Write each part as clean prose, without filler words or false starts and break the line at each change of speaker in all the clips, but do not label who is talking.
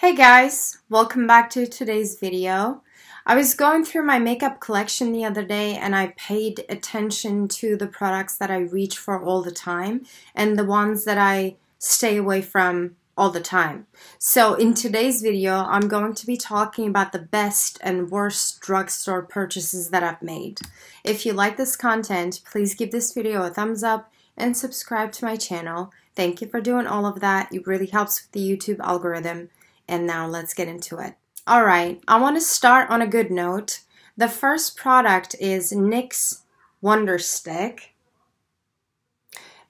Hey guys, welcome back to today's video. I was going through my makeup collection the other day and I paid attention to the products that I reach for all the time and the ones that I stay away from all the time. So in today's video, I'm going to be talking about the best and worst drugstore purchases that I've made. If you like this content, please give this video a thumbs up and subscribe to my channel. Thank you for doing all of that. It really helps with the YouTube algorithm. And now let's get into it. Alright, I want to start on a good note. The first product is NYX Wonderstick.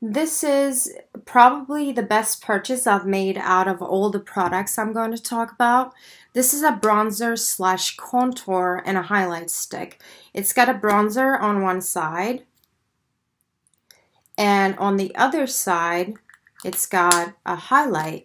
This is probably the best purchase I've made out of all the products I'm going to talk about. This is a bronzer slash contour and a highlight stick. It's got a bronzer on one side, and on the other side it's got a highlight.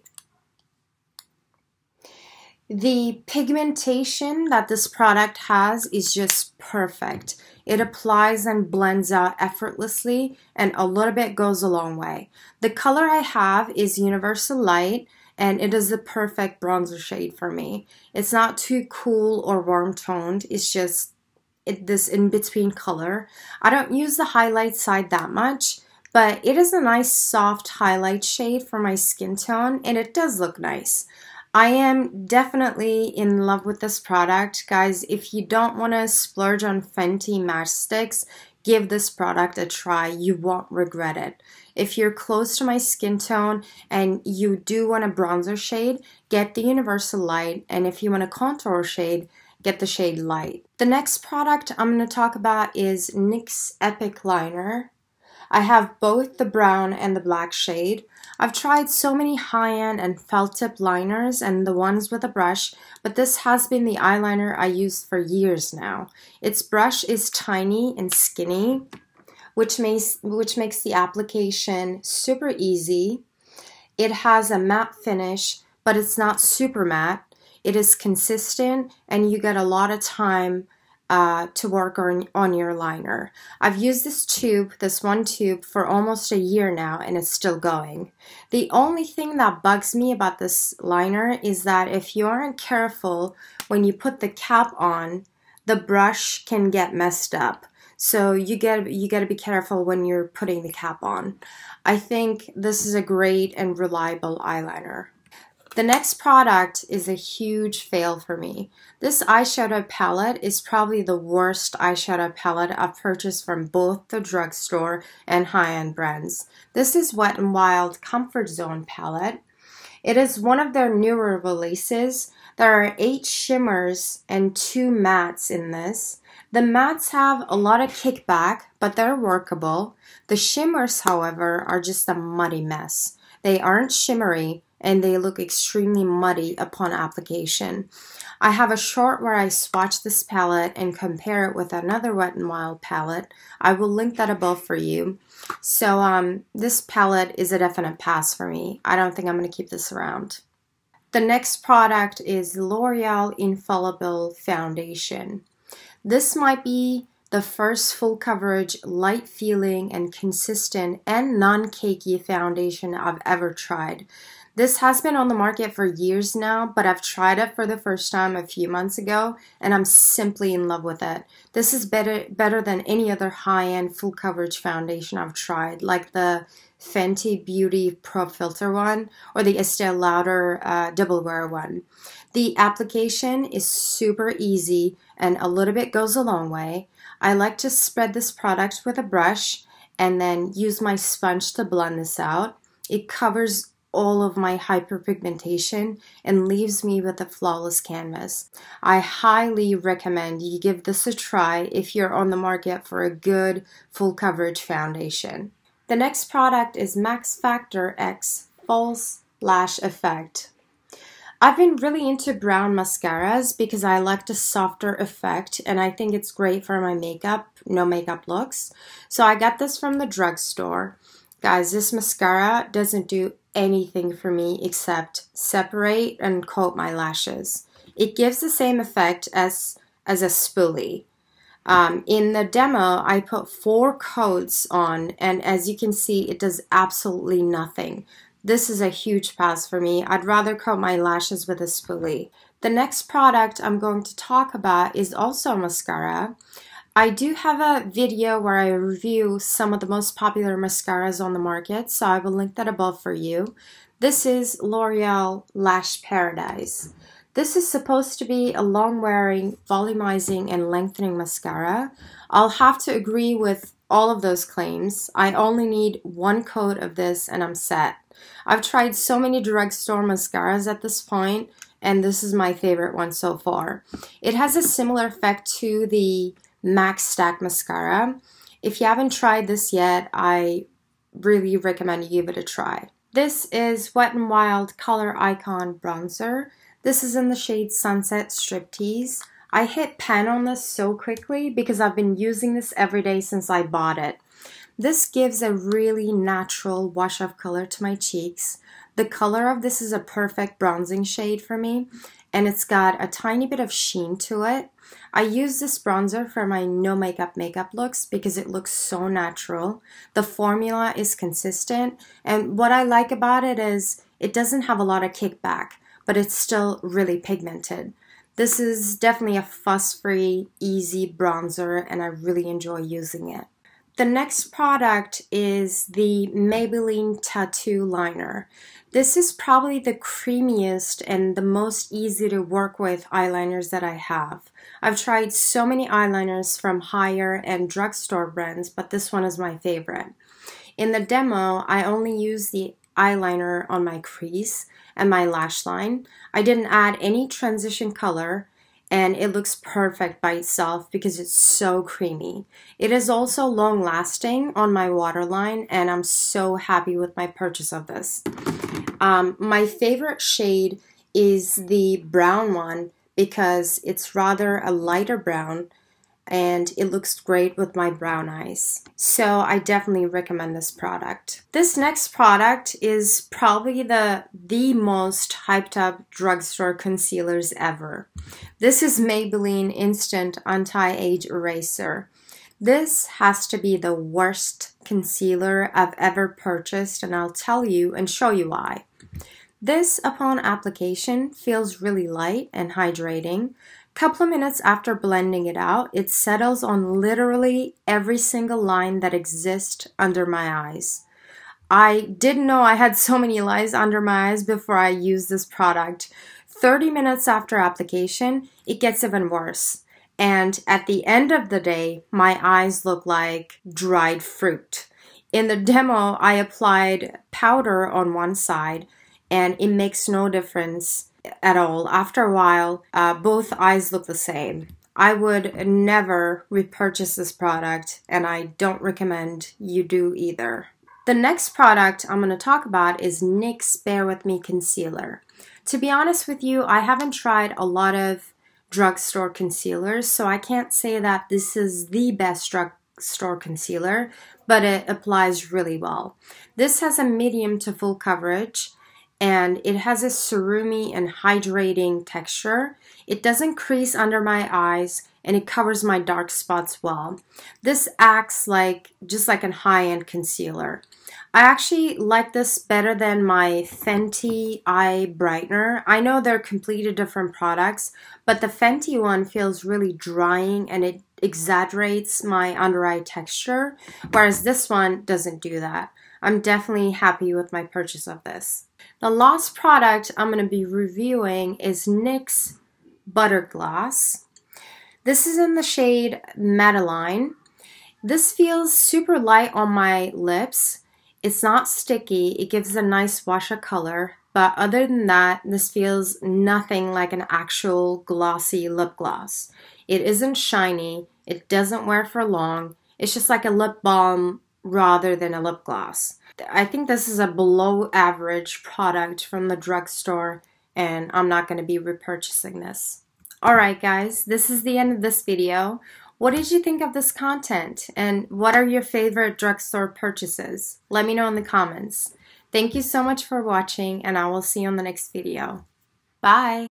The pigmentation that this product has is just perfect. It applies and blends out effortlessly, and a little bit goes a long way. The color I have is Universal Light, and it is the perfect bronzer shade for me. It's not too cool or warm toned. It's just this in-between color. I don't use the highlight side that much, but it is a nice soft highlight shade for my skin tone, and it does look nice. I am definitely in love with this product. Guys, if you don't want to splurge on Fenty matchsticks, give this product a try. You won't regret it. If you're close to my skin tone and you do want a bronzer shade, get the Universal Light. And if you want a contour shade, get the shade Light. The next product I'm going to talk about is NYX Epic Liner. I have both the brown and the black shade. I've tried so many high-end and felt tip liners and the ones with a brush, but this has been the eyeliner I used for years now. Its brush is tiny and skinny, which makes the application super easy. It has a matte finish, but it's not super matte. It is consistent, and you get a lot of time to work on your liner. I've used this one tube for almost a year now, and it's still going. The only thing that bugs me about this liner is that if you aren't careful when you put the cap on, the brush can get messed up. So you gotta be careful when you're putting the cap on. I think this is a great and reliable eyeliner. The next product is a huge fail for me. This eyeshadow palette is probably the worst eyeshadow palette I've purchased from both the drugstore and high-end brands. This is Wet n Wild Comfort Zone palette. It is one of their newer releases. There are 8 shimmers and 2 mattes in this. The mattes have a lot of kickback, but they're workable. The shimmers, however, are just a muddy mess. They aren't shimmery, and they look extremely muddy upon application. I have a short where I swatch this palette and compare it with another Wet n Wild palette. I will link that above for you. So this palette is a definite pass for me. I don't think I'm going to keep this around. The next product is L'Oreal Infallible Foundation. This might be the first full coverage, light feeling, and consistent and non-cakey foundation I've ever tried. This has been on the market for years now, but I've tried it for the first time a few months ago, and I'm simply in love with it. This is better than any other high-end full coverage foundation I've tried, like the Fenty Beauty Pro Filter one or the Estee Lauder Double Wear one. The application is super easy, and a little bit goes a long way. I like to spread this product with a brush and then use my sponge to blend this out. It covers all of my hyperpigmentation and leaves me with a flawless canvas. I highly recommend you give this a try if you're on the market for a good full coverage foundation. The next product is Max Factor X False Lash Effect. I've been really into brown mascaras because I like the softer effect, and I think it's great for my no makeup looks. So I got this from the drugstore. Guys, this mascara doesn't do anything for me except separate and coat my lashes. It gives the same effect as a spoolie. In the demo, I put 4 coats on, and as you can see, it does absolutely nothing. This is a huge pass for me. I'd rather coat my lashes with a spoolie. The next product I'm going to talk about is also mascara. I do have a video where I review some of the most popular mascaras on the market, so I will link that above for you. This is L'Oreal Lash Paradise. This is supposed to be a long-wearing, volumizing, and lengthening mascara. I'll have to agree with all of those claims. I only need one coat of this and I'm set. I've tried so many drugstore mascaras at this point, and this is my favorite one so far. It has a similar effect to the MAC Stack Mascara. If you haven't tried this yet, I really recommend you give it a try. This is Wet n Wild Color Icon Bronzer. This is in the shade Sunset Striptease. I hit pan on this so quickly because I've been using this every day since I bought it. This gives a really natural wash of color to my cheeks. The color of this is a perfect bronzing shade for me, and it's got a tiny bit of sheen to it. I use this bronzer for my no makeup looks because it looks so natural. The formula is consistent, and what I like about it is it doesn't have a lot of kickback, but it's still really pigmented. This is definitely a fuss-free, easy bronzer, and I really enjoy using it. The next product is the Maybelline Tattoo Liner. This is probably the creamiest and the most easy to work with eyeliners that I have. I've tried so many eyeliners from higher and drugstore brands, but this one is my favorite. In the demo, I only use the eyeliner on my crease and my lash line. I didn't add any transition color, and it looks perfect by itself because it's so creamy. It is also long lasting on my waterline, and I'm so happy with my purchase of this. My favorite shade is the brown one because it's rather a lighter brown and it looks great with my brown eyes. So I definitely recommend this product. This next product is probably the most hyped up drugstore concealers ever. This is Maybelline Instant Anti-Age Eraser. This has to be the worst concealer I've ever purchased, and I'll tell you and show you why. This, upon application, feels really light and hydrating. Couple of minutes after blending it out, it settles on literally every single line that exists under my eyes. I didn't know I had so many lines under my eyes before I used this product. 30 minutes after application, it gets even worse. And at the end of the day, my eyes look like dried fruit. In the demo, I applied powder on one side, and it makes no difference at all. After a while, both eyes look the same. I would never repurchase this product, and I don't recommend you do either. The next product I'm going to talk about is NYX Bear With Me Concealer. To be honest with you, I haven't tried a lot of drugstore concealers, so I can't say that this is the best drugstore concealer, but it applies really well. This has a medium to full coverage, and it has a serum-y and hydrating texture. It doesn't crease under my eyes, and it covers my dark spots well. This acts just like a high-end concealer. I actually like this better than my Fenty Eye Brightener. I know they're completely different products, but the Fenty one feels really drying and it exaggerates my under eye texture, whereas this one doesn't do that. I'm definitely happy with my purchase of this. The last product I'm going to be reviewing is NYX Butter Gloss. This is in the shade Madeline. This feels super light on my lips. It's not sticky. It gives a nice wash of color. But other than that, this feels nothing like an actual glossy lip gloss. It isn't shiny. It doesn't wear for long. It's just like a lip balm rather than a lip gloss. I think this is a below average product from the drugstore, and I'm not going to be repurchasing this. Alright guys, this is the end of this video. What did you think of this content, and what are your favorite drugstore purchases? Let me know in the comments. Thank you so much for watching, and I will see you on the next video. Bye!